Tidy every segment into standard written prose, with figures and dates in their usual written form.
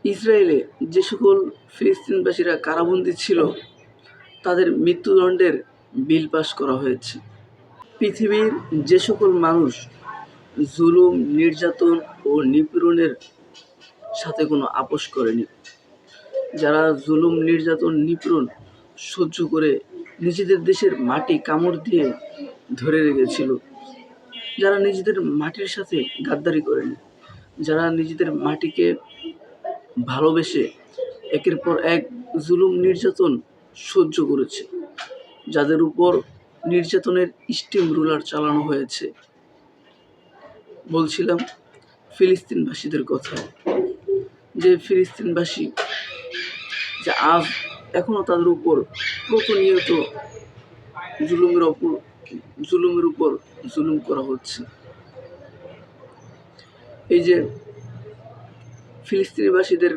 ইসরায়েলে যে সকল ফিলিস্তিনবাসীরা কারাবন্দী ছিল তাদের মৃত্যুদণ্ডের বিল পাস করা হয়েছে। পৃথিবীর যে সকল মানুষ জুলুম, নির্যাতন ও নিপীড়নের সাথে কোনো আপোষ করেনি, যারা জুলুম, নির্যাতন, নিপীড়ন সহ্য করে নিজেদের দেশের মাটি কামড় দিয়ে ধরে রেখেছিল, যারা নিজেদের মাটির সাথে গাদ্দারি করেনি, যারা নিজেদের মাটিকে ভালোবেসে একের পর এক জুলুম, নির্যাতন সহ্য করেছে, যাদের উপর নির্যাতনের স্টিম রুলার চালানো হয়েছে। বলছিলাম ফিলিস্তিনবাসীদের কথা, যে ফিলিস্তিনবাসী যে আজ এখনও তাদের উপর প্রতিনিয়ত জুলুমের উপর জুলুম করা হচ্ছে। এই যে ফিলিস্তিনিবাসীদের,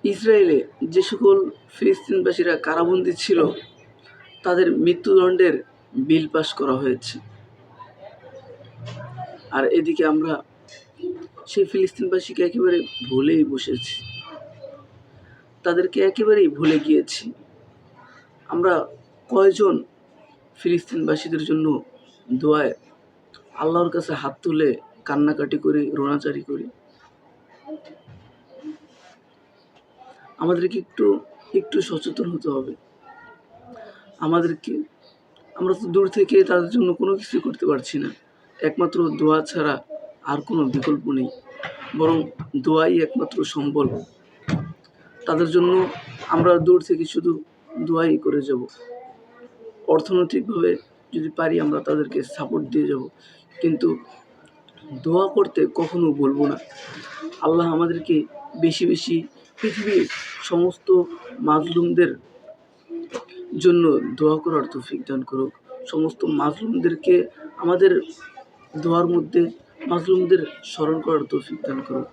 ইসরায়েলে যে সকল ফিলিস্তিনবাসীরা কারাবন্দী ছিল তাদের মৃত্যুদণ্ডের বিল পাস করা হয়েছে। আর এদিকে আমরা সেই ফিলিস্তিনবাসীকে একেবারে ভুলেই বসেছি, তাদেরকে একেবারেই ভুলে গিয়েছি। আমরা কয়জন ফিলিস্তিনবাসীদের জন্য দোয়ায় আল্লাহর কাছে হাত তুলে কান্নাকাটি করি, রোনাচারি করি? আমাদেরকে একটু সচেতন হতে হবে। আমরা তো দূর থেকে তাদের জন্য কোনো কিছু করতে পারছি না, একমাত্র দোয়া ছাড়া আর কোনো বিকল্প নেই, বরং দোয়াই একমাত্র সম্বল। তাদের জন্য আমরা দূর থেকে শুধু দোয়াই করে যাব। অর্থনৈতিকভাবে যদি পারি আমরা তাদেরকে সাপোর্ট দিয়ে যাব, কিন্তু দোয়া করতে কখনো বলবো না। আল্লাহ আমাদেরকে বেশি বেশি পৃথিবীর সমস্ত মাজলুমদের জন্য দোয়া করার তৌফিক দান করুক। সমস্ত মাজলুমদেরকে আমাদের দোয়ার মধ্যে মাজলুমদের স্মরণ করার তৌফিক দান করুক।